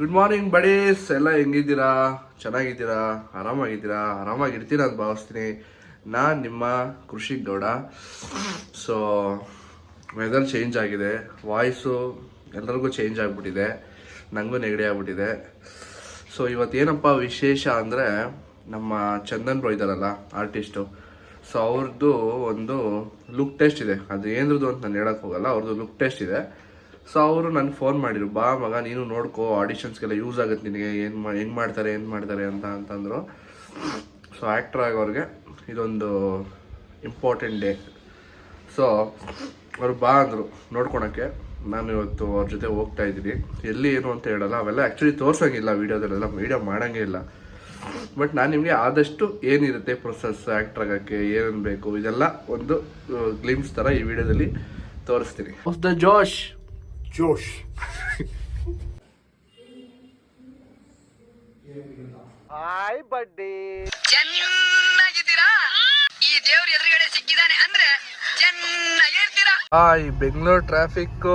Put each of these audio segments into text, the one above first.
Good morning buddies, ಎಲ್ಲ ಹೆಂಗಿದ್ದೀರಾ? ಚೆನ್ನಾಗಿದ್ದೀರಾ? ಆರಾಮಾಗಿರ್ತೀರಾ ಅಂತ ಭಾವಿಸ್ತೀನಿ. ನಾನು ನಿಮ್ಮ ಕೃಷಿ ಗೌಡ. ಸೊ ವೆದರ್ ಚೇಂಜ್ ಆಗಿದೆ, ವಾಯ್ಸು ಎಲ್ಲರಿಗೂ ಚೇಂಜ್ ಆಗಿಬಿಟ್ಟಿದೆ, ನನಗೂ ನೆಗಡಿ ಆಗಿಬಿಟ್ಟಿದೆ. ಸೊ ಇವತ್ತೇನಪ್ಪ ವಿಶೇಷ ಅಂದರೆ, ನಮ್ಮ ಚಂದನ್ ಬ್ರೋ ಇದ್ದಾರಲ್ಲ ಆರ್ಟಿಸ್ಟು, ಸೊ ಅವ್ರದ್ದು ಒಂದು ಲುಕ್ ಟೆಸ್ಟ್ ಇದೆ. ಅದು ಏನ್ರದ್ದು ಅಂತ ನಾನು ಹೇಳೋಕ್ಕೆ ಹೋಗಲ್ಲ, ಅವ್ರದ್ದು ಲುಕ್ ಟೆಸ್ಟ್ ಇದೆ. ಸೊ ಅವರು ನನಗೆ ಫೋನ್ ಮಾಡಿದ್ರು, ಬಾ ಮಗ ನೀನು ನೋಡ್ಕೋ, ಆಡಿಷನ್ಸ್ಗೆಲ್ಲ ಯೂಸ್ ಆಗುತ್ತೆ ನಿನಗೆ, ಹೆಂಗೆ ಮಾಡ್ತಾರೆ ಅಂತಂದರು. ಸೊ ಆ್ಯಕ್ಟ್ರ್ ಆಗೋರಿಗೆ ಇದೊಂದು ಇಂಪಾರ್ಟೆಂಟ್ ಡೇ. ಸೊ ಅವ್ರು ಬಾ ಅಂದರು ನೋಡ್ಕೊಳಕ್ಕೆ. ನಾನು ಇವತ್ತು ಅವ್ರ ಜೊತೆ ಹೋಗ್ತಾ ಇದ್ದೀನಿ. ಎಲ್ಲಿ ಏನು ಅಂತ ಹೇಳಲ್ಲ, ಅವೆಲ್ಲ ಆ್ಯಕ್ಚುಲಿ ತೋರ್ಸೋಂಗಿಲ್ಲ ವೀಡಿಯೋದಲ್ಲೆಲ್ಲ, ವೀಡಿಯೋ ಮಾಡೋಂಗೇ ಇಲ್ಲ. ಬಟ್ ನಾನು ನಿಮಗೆ ಆದಷ್ಟು ಏನಿರುತ್ತೆ ಪ್ರೊಸೆಸ್ ಆ್ಯಕ್ಟ್ರ್ ಆಗೋಕ್ಕೆ ಏನೇನು ಬೇಕು ಇದೆಲ್ಲ ಒಂದು ಗ್ಲಿಮ್ಸ್ ಥರ ಈ ವಿಡಿಯೋದಲ್ಲಿ ತೋರಿಸ್ತೀನಿ. ಆಫ್ ದ ಜೋಶ್ ಹಾಯ್ ಬಡ್ಡಿ, ಚೆನ್ನಾಗಿದ್ದೀರಾ? ಈ ದೇವ್ರ ಎದುರುಗಡೆ ಸಿಕ್ಕಿದಾನೆ ಅಂದ್ರೆ ಚೆನ್ನಾಗಿರ್ತೀರಾ. ಈ ಬೆಂಗಳೂರು ಟ್ರಾಫಿಕ್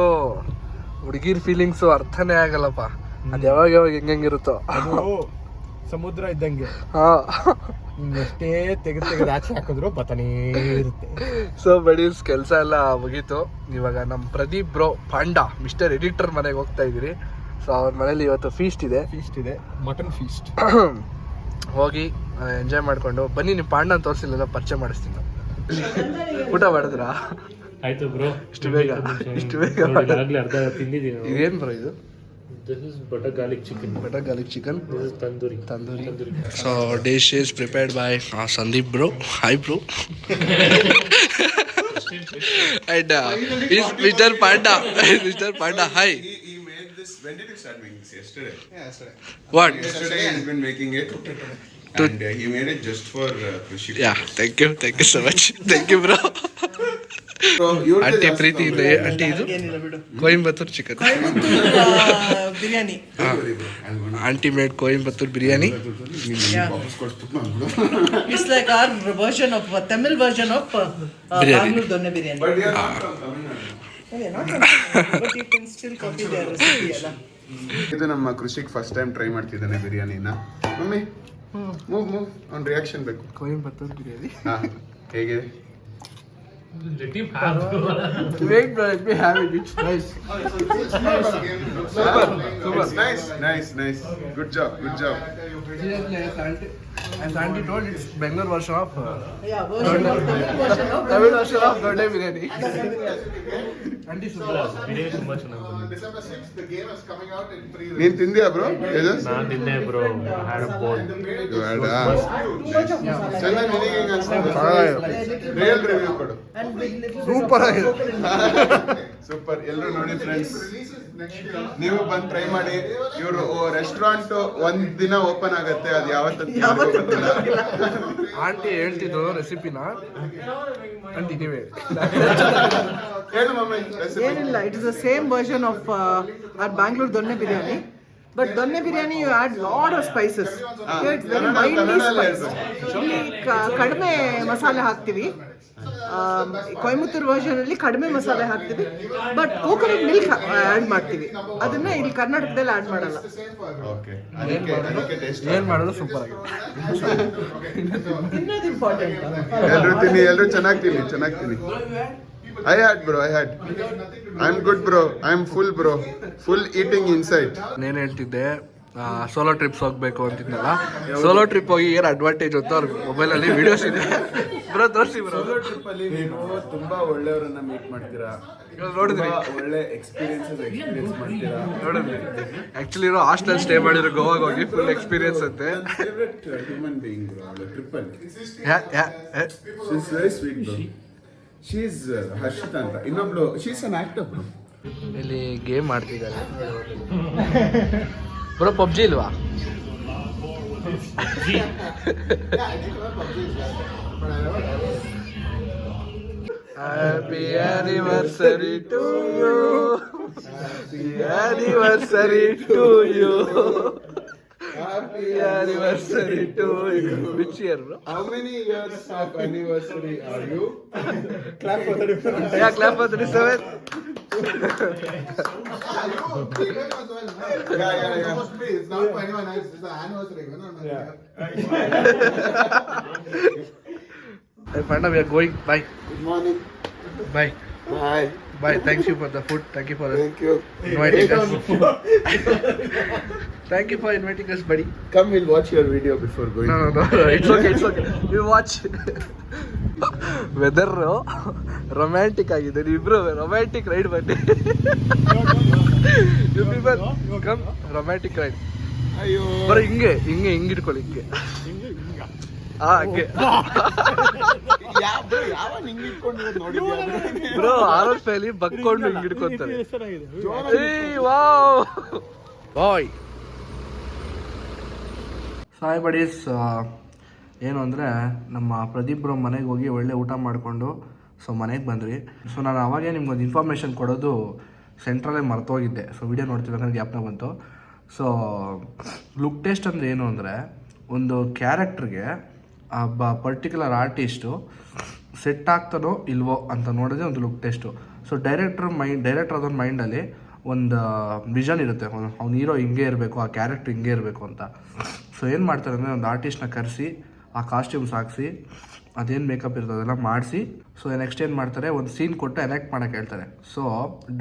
ಹುಡುಗಿರ್ ಫೀಲಿಂಗ್ಸು ಅರ್ಥನೇ ಆಗಲ್ಲಪ್ಪ. ಅದು ಯಾವಾಗ ಹೆಂಗಿರುತ್ತೋ ಸಮುದ್ರ ಇದ್ದಂಗೆ. ಎಷ್ಟೇ ತೆಗೆದು ಆಚೆ ಹಾಕಿದ್ರು ಬತಾನೇ ಇರುತ್ತೆ. ಸೊ ಬಡೀಸ್ ಕೆಲಸ ಎಲ್ಲ ಮುಗೀತು. ಇವಾಗ ನಮ್ಮ ಪ್ರದೀಪ್ ಬ್ರೋ ಪಾಂಡ ಮಿಸ್ಟರ್ ಎಡಿಟರ್ ಮನೆಗೆ ಹೋಗ್ತಾ ಇದ್ದೀರಿ. ಸೊ ಅವ್ರ ಮನೇಲಿ ಇವತ್ತು ಫೀಸ್ಟ್ ಇದೆ, ಮಟನ್ ಫೀಸ್ಟ್. ಹೋಗಿ ಎಂಜಾಯ್ ಮಾಡ್ಕೊಂಡು ಬನ್ನಿ. ನಿಮ್ಮ ಪಾಂಡನ ತೋರಿಸಿಲ್ಲ, ಪರಿಚಯ ಮಾಡಿಸ್ತೀನಿ ನಾವು. ಊಟ ಮಾಡಿದ್ರಾ? ಆಯ್ತು ಬ್ರೋ. ಇಷ್ಟು ಬೇಗ ಅರ್ಧ ತಿಂದಿದ್ದೀನಿ. ಇದೇನು ಬ್ರೋ ಇದು? This is butter garlic chicken. This is tandoori. So dish is prepared by Sandeep bro. Hi bro. And is Mr. Panda. Mr. Panda. Hi. He made this. When did you start making this? Yesterday. Yeah, yesterday. What? Yesterday he's been making it, and he made it just for Krishi. Yeah. Thank you so much. Thank you bro. Aunty ಪ್ರೀತಿ ಇದೆ. Aunty ಇದು Coimbatore chicken biryani. Aunty made Coimbatore biryani. It's like our version of Tamil version of Bangalore Donne biryani. But you are not from Tamil Nadu. No, we are not from Tamil Nadu, but you can still copy their recipe ಅಲ್ಲ. ಇದು ನಮ್ಮ ಕೃಷಿಗೆ first time try ಮಾಡ್ತಿದ್ದಾನೆ ಬಿರಿಯಾನಿನ. Mummy move ಅವ್ನ reaction ಬೇಕು. ಕೊಯಂಬತ್ತೂರ್ ಬಿರಿಯಾನಿ ಹೇಗಿದೆ? Let him have. Wait, bro, let me have it. It's nice. Nice. Good job. Seriously, as auntie told, it's Bangalore version of Yeah, version of Tamil version of Donne biryani. Auntie super. Biryani ತುಂಬಾ ಚೆನ್ನಾಗಿ December 6th the game is coming out in free. ನೀನು ತಿಂದಿಯಾ bro? ಇದು ನಾನು ತಿಂದೆ bro. I had a bowl. ಚೆನ್ನಾಗಿ ನಿನಗೆ ಹೆಂಗೆ ಅನ್ಸುತ್ತೆ? ರಿಯಲ್ ರಿವ್ಯೂ ಕೊಡು. ಸೂಪರ್ ಆಗಿದೆ. ಸೂಪರ್. ಎಲ್ಲರೂ ನೋಡಿ ಫ್ರೆಂಡ್ಸ್, ನೀವು ಬಂದು ಟ್ರೈ ಮಾಡಿ. ಇವರು ರೆಸ್ಟೋರೆಂಟ್ ಒಂದ್ ದಿನ ಓಪನ್ ಆಗತ್ತೆ, ಅದು ಯಾವತ್ತೂ ಗೊತ್ತಿಲ್ಲ. ಆಂಟಿ ಹೇಳ್ತಿದ್ರು ರೆಸಿಪಿನ. ಆಂಟಿ ನೀವೇ ಹೇಳು ಮಮ್ಮಿ ರೆಸಿಪಿ. ಏನಿಲ್ಲ, it is the same version of our Bangalore Donne biryani. But Donne biryani you add lot of spices. Here it's very mildly spiced. ಇಲ್ಲಿ ಕಡಿಮೆ ಮಸಾಲೆ ಹಾಕ್ತೀವಿ. ಕೊಯಂಬತ್ತೂರ್ ವರ್ಷನ್ ಅಲ್ಲಿ ಕಡಿಮೆ ಮಸಾಲೆ ಹಾಕ್ತೀವಿ, ಬಟ್ ಕೋಕೋನಟ್ ಮಿಲ್ಕ್ ಆಡ್ ಮಾಡ್ತೀವಿ. ಅದನ್ನ ಇಲ್ಲಿ ಕರ್ನಾಟಕದಲ್ಲಿ ಆಡ್ ಮಾಡಲ್ಲ. ಓಕೆ, ಏನ್ ಮಾಡೋದು ಸೂಪರ್ ಆಗಿದೆ. ತಿನ್ನೋದು ಇಂಪಾರ್ಟೆಂಟ್. ಎಲ್ಲರೂ ಚೆನ್ನಾಗಿ ತಿನ್ನಿ. I had. I'm good bro. I'm full eating inside. నేను ಹೇಳ್ತಿದ್ದೆ ಸೋಲೋ ಟ್ರಿಪ್ಸ್ ಹೋಗ್ಬೇಕು ಅಂತಿದ್ನಲ್ಲ. ಸೋಲೋ ಟ್ರಿಪ್ ಹೋಗಿ ಏನು ಅಡ್ವಾಂಟೇಜ್ ಅಂತ ಅವ್ರ ಮೊಬೈಲಲ್ಲಿ ವಿಡಿಯೋಸ್ ಇದೆ ಬ್ರೋ, ತೋರಿಸಿ ಬ್ರೋ. ಸೋಲೋ ಟ್ರಿಪ್ ಅಲ್ಲಿ ನೀವು ತುಂಬಾ ಒಳ್ಳೆಯವರನ್ನ ಮೀಟ್ ಮಾಡ್ತೀರಾ, ನೋಡಿದ್ರಿ, ಒಳ್ಳೆ ಎಕ್ಸ್ಪೀರಿಯನ್ಸ್ ಮಾಡ್ತೀರಾ. ನೋಡಿದ್ರಿ, ಆಕ್ಚುಲಿ ಇರೋ ಹಾಸ್ಟೆಲ್ ಸ್ಟೇ ಮಾಡಿರೋ ಗೋವಾಗ ಹೋಗಿ ಫುಲ್ ಎಕ್ಸ್ಪೀರಿಯನ್ಸ್ ಅಂತೆ. ಫೇವ್ರೆಟ್ ಹ್ಯೂಮನ್ ಬೀಯಿಂಗ್ ಬ್ರೋ ಅವಳು ಟ್ರಿಪ್ ಅಲ್ಲಿ. She is very sweet bro. She is Harshita ಅಂತ ಇನ್ನೊಬ್ಳು, she is an actor bro. ಇಲ್ಲಿ ಗೇಮ್ ಮಾಡ್ತಿದ್ದಾರೆ ಬ್ರೋ. ಪಬ್ಜಿ ಇಲ್ವಾ? Happy anniversary to you, happy anniversary to you. Happy anniversary to you. Which year, bro? How many years of anniversary are you? Clap for the difference. Yeah, clap for 37. Yeah. It's not for anyone else. It's the anniversary. Hey, Panda, we are going. Bye. Good morning. Bye. Bye. Bye. Thank you for the food. Thank you for Thank you. inviting us. Thank you for inviting us, buddy. Come, we'll watch your video before going. No. It's okay. We watch. Weather romantic ಆಗಿದೆ. ನೀವಿಬ್ರು romantic ride ಬನ್ನಿ. You people come romantic ride. ಅಯ್ಯೋ. ಬರೋ ಹಿಂಗೆ ಇಟ್ಕೊಳ್ಳಿ ಹಿಂಗೆ. ಹಂಗೆ ಯಾವ ಹಿಂಗ್ ಇಟ್ಕೊಂಡಿರೋದು ನೋಡಿದ್ಯಾ? ಬ್ರೋ ಆರ್ ಫೈಲಿ ಬಕ್ಕೊಂಡು ಹಿಂಗೆ ಹಿಡ್ಕೊಂತಾರೆ. ಬಾಯ್ ಸಾಯ್ ಬಡೀಸ್. ಏನು ಅಂದರೆ ನಮ್ಮ ಪ್ರದೀಪ್ ಬ್ರೋ ಮನೆಗೆ ಹೋಗಿ ಒಳ್ಳೆ ಊಟ ಮಾಡಿಕೊಂಡು ಸೊ ಮನೆಗೆ ಬಂದ್ರಿ. ಸೊ ನಾನು ಅವಾಗೇ ನಿಮ್ಗೊಂದು ಇನ್ಫಾರ್ಮೇಷನ್ ಕೊಡೋದು ಸೆಂಟ್ರಲ್ಲೇ ಮರ್ತೋಗಿದ್ದೆ. ಸೊ ವಿಡಿಯೋ ನೋಡ್ತಿರ್ಬೇಕಾದ್ರೆ ಜ್ಞಾಪನ ಬಂತು. ಸೊ ಲುಕ್ ಟೆಸ್ಟ್ ಅಂದರೆ ಏನು ಅಂದರೆ ಒಂದು ಕ್ಯಾರೆಕ್ಟ್ರಿಗೆ ಪರ್ಟಿಕ್ಯುಲರ್ ಆರ್ಟಿಸ್ಟು ಸೆಟ್ ಆಗ್ತಾನೋ ಇಲ್ವೋ ಅಂತ ನೋಡೋದೇ ಒಂದು ಲುಕ್ ಟೆಸ್ಟು. ಸೊ ಡೈರೆಕ್ಟರ್ ಅದೊಂದು ಮೈಂಡಲ್ಲಿ ಒಂದು ವಿಷನ್ ಇರುತ್ತೆ, ಅವ್ನು ಹೀರೋ ಹಿಂಗೆ ಇರಬೇಕು, ಆ ಕ್ಯಾರೆಕ್ಟ್ರ್ ಹಿಂಗೆ ಇರಬೇಕು ಅಂತ. ಸೊ ಏನು ಮಾಡ್ತಾರೆ ಅಂದರೆ ಒಂದು ಆರ್ಟಿಸ್ಟ್ನ ಕರೆಸಿ ಆ ಕಾಸ್ಟ್ಯೂಮ್ಸ್ ಹಾಕ್ಸಿ ಅದೇನು ಮೇಕಪ್ ಇರ್ತದೆ ಅದೆಲ್ಲ ಮಾಡಿಸಿ ಸೊ ನೆಕ್ಸ್ಟ್ ಏನು ಮಾಡ್ತಾರೆ, ಒಂದು ಸೀನ್ ಕೊಟ್ಟು ಎನೆಕ್ಟ್ ಮಾಡೋಕ್ಕೆ ಹೇಳ್ತಾರೆ. ಸೊ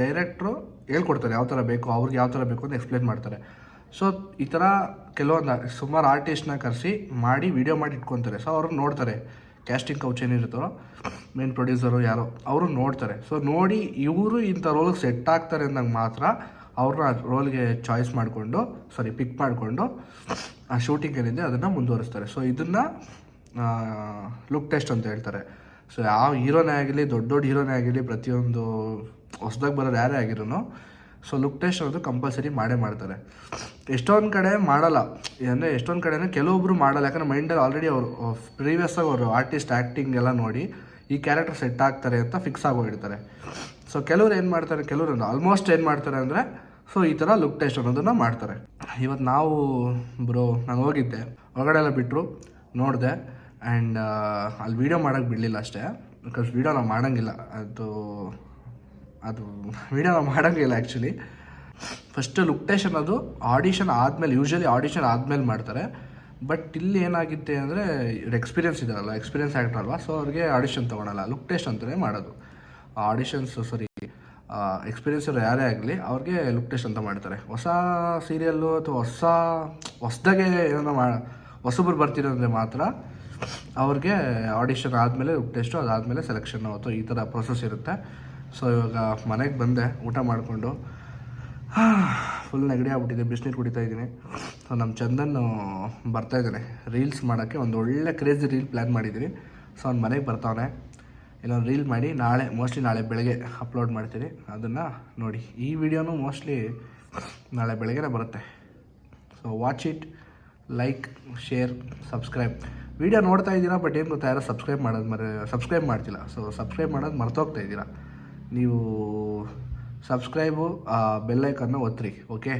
ಡೈರೆಕ್ಟ್ರು ಹೇಳ್ಕೊಡ್ತಾರೆ ಯಾವ ಥರ ಬೇಕು, ಅವ್ರಿಗೆ ಯಾವ ಥರ ಬೇಕು ಅಂತ ಎಕ್ಸ್ಪ್ಲೇನ್ ಮಾಡ್ತಾರೆ. ಸೊ ಈ ಥರ ಕೆಲವೊಂದು ಸುಮಾರು ಆರ್ಟಿಸ್ಟ್ನ ಕರೆಸಿ ಮಾಡಿ ವಿಡಿಯೋ ಮಾಡಿ ಇಟ್ಕೊತಾರೆ. ಸೊ ಅವ್ರು ನೋಡ್ತಾರೆ, ಕ್ಯಾಸ್ಟಿಂಗ್ ಕೌಚ್ ಏನಿರುತ್ತೋ ಮೇನ್ ಪ್ರೊಡ್ಯೂಸರು ಯಾರೋ ಅವರು ನೋಡ್ತಾರೆ. ಸೊ ನೋಡಿ ಇವರು ಇಂಥ ರೋಲ್ಗೆ ಸೆಟ್ ಆಗ್ತಾರೆ ಅಂದಾಗ ಮಾತ್ರ ಅವ್ರನ್ನ ರೋಲ್ಗೆ ಪಿಕ್ ಮಾಡಿಕೊಂಡು ಆ ಶೂಟಿಂಗ್ ಏನಿದೆ ಅದನ್ನು ಮುಂದುವರಿಸ್ತಾರೆ. ಸೊ ಇದನ್ನು ಲುಕ್ ಟೆಸ್ಟ್ ಅಂತ ಹೇಳ್ತಾರೆ. ಸೊ ಯಾವ ಹೀರೋನೇ ಆಗಿರಲಿ, ದೊಡ್ಡ ಹೀರೋನೇ ಆಗಿರಲಿ, ಪ್ರತಿಯೊಂದು ಹೊಸ್ದಾಗಿ ಬರೋರು ಯಾರೇ ಆಗಿರೋನು ಸೊ ಲುಕ್ ಟೆಸ್ಟ್ ಅನ್ನೋದು ಕಂಪಲ್ಸರಿ ಮಾಡ್ತಾರೆ. ಎಷ್ಟೊಂದು ಕಡೆ ಮಾಡಲ್ಲ, ಅಂದರೆ ಎಷ್ಟೊಂದು ಕಡೆನೇ ಕೆಲವೊಬ್ಬರು ಮಾಡಲ್ಲ. ಯಾಕಂದರೆ ಮೈಂಡಲ್ಲಿ ಆಲ್ರೆಡಿ ಅವರು ಪ್ರೀವಿಯಸ್ಸಾಗಿ ಅವರು ಆರ್ಟಿಸ್ಟ್ ಆ್ಯಕ್ಟಿಂಗ್ ಎಲ್ಲ ನೋಡಿ ಈ ಕ್ಯಾರೆಕ್ಟರ್ ಸೆಟ್ ಆಗ್ತಾರೆ ಅಂತ ಫಿಕ್ಸ್ ಆಗೋಗಿರ್ತಾರೆ. ಸೊ ಕೆಲವ್ರು ಏನು ಮಾಡ್ತಾರೆ, ಕೆಲವರು ಆಲ್ಮೋಸ್ಟ್ ಏನು ಮಾಡ್ತಾರೆ ಅಂದರೆ ಸೊ ಈ ಥರ ಲುಕ್ ಟೆಸ್ಟ್ ಅನ್ನೋದನ್ನು ಮಾಡ್ತಾರೆ. ಇವತ್ತು ನಾವು ನಾನು ಹೋಗಿದ್ದೆ, ಹೊರಗಡೆ ಎಲ್ಲ ಬಿಟ್ಟರು ನೋಡಿದೆ. ಆ್ಯಂಡ್ ಅಲ್ಲಿ ವೀಡಿಯೋ ಮಾಡೋಕ್ಕೆ ಬಿಡಲಿಲ್ಲ ಅಷ್ಟೇ, ಬಿಕಾಸ್ ವೀಡಿಯೋ ನಾವು ಮಾಡೋಂಗಿಲ್ಲ. ಅದು ವೀಡಿಯೋ ನಾವು ಮಾಡೋಂಗಿಲ್ಲ ಆ್ಯಕ್ಚುಲಿ. ಫಸ್ಟ್ ಲುಕ್ ಟೆಸ್ಟ್ ಅನ್ನೋದು ಆಡಿಷನ್ ಆದಮೇಲೆ, ಯೂಶ್ವಲಿ ಆಡಿಷನ್ ಆದಮೇಲೆ ಮಾಡ್ತಾರೆ. ಬಟ್ ಇಲ್ಲಿ ಏನಾಗುತ್ತೆ ಅಂದರೆ ಇವ್ರು ಎಕ್ಸ್ಪೀರಿಯನ್ಸ್ ಇದ್ದಾರಲ್ಲ, ಎಕ್ಸ್ಪೀರಿಯನ್ಸ್ ಆ್ಯಕ್ಟರ್ ಅಲ್ವಾ, ಸೊ ಅವ್ರಿಗೆ ಆಡಿಷನ್ ತೊಗೊಳಲ್ಲ, ಲುಕ್ ಟೆಸ್ಟ್ ಅಂತಲೇ ಮಾಡೋದು. ಎಕ್ಸ್ಪೀರಿಯನ್ಸ್ ಇರೋ ಯಾರೇ ಆಗಲಿ ಅವ್ರಿಗೆ ಲುಕ್ ಟೆಸ್ಟ್ ಅಂತ ಮಾಡ್ತಾರೆ. ಹೊಸ ಸೀರಿಯಲ್ಲು ಅಥವಾ ಹೊಸದಾಗೆ ಏನೋ ಹೊಸಬ್ರು ಬರ್ತಿರೋದ್ರೆ ಮಾತ್ರ ಅವ್ರಿಗೆ ಆಡಿಷನ್ ಆದಮೇಲೆ ಲುಕ್ ಟೆಸ್ಟು, ಅದಾದಮೇಲೆ ಸೆಲೆಕ್ಷನ್ನು ಅಥವಾ ಈ ಥರ ಪ್ರೊಸೆಸ್ ಇರುತ್ತೆ. ಸೊ ಇವಾಗ ಮನೆಗೆ ಬಂದೆ ಊಟ ಮಾಡಿಕೊಂಡು ಫುಲ್ ನೆಗಡಿ ಆಗ್ಬಿಟ್ಟಿದೆ, ಬಿಸಿನೀರು ಕುಡಿತಾ ಇದ್ದೀನಿ. ಸೊ ನಮ್ಮ ಚಂದನ್ ಬರ್ತಾಯಿದ್ದಾನೆ ರೀಲ್ಸ್ ಮಾಡೋಕ್ಕೆ, ಒಂದು ಒಳ್ಳೆ ಕ್ರೇಜಿ ರೀಲ್ ಪ್ಲ್ಯಾನ್ ಮಾಡಿದ್ದೀನಿ. ಸೊ ಅವ್ನು ಮನೆಗೆ ಬರ್ತಾವನೆ, ಇಲ್ಲೊಂದು ರೀಲ್ ಮಾಡಿ ಮೋಸ್ಟ್ಲಿ ನಾಳೆ ಬೆಳಗ್ಗೆ ಅಪ್ಲೋಡ್ ಮಾಡ್ತೀನಿ. ಅದನ್ನು ನೋಡಿ. ಈ ವಿಡಿಯೋನು ಮೋಸ್ಟ್ಲಿ ನಾಳೆ ಬೆಳಗ್ಗೆನೇ ಬರುತ್ತೆ. So watch it, like, share, subscribe. Video ನೋಡ್ತಾ ಇದ್ದೀರಾ, ಬಟ್ ಏನು ಗೊತ್ತಾ, ಯಾರೋ ಸಬ್ಸ್ಕ್ರೈಬ್ ಮಾಡ್ತಿಲ್ಲ. ಸೊ ಸಬ್ಸ್ಕ್ರೈಬ್ ಮಾಡೋದು ಮರ್ತೋಗ್ತಾ ಇದ್ದೀರಾ ನೀವು. ಸಬ್ಸ್ಕ್ರೈಬು, ಬೆಲ್ಲೈಕನ್ನು ಒತ್ತಿರಿ. ಓಕೆ.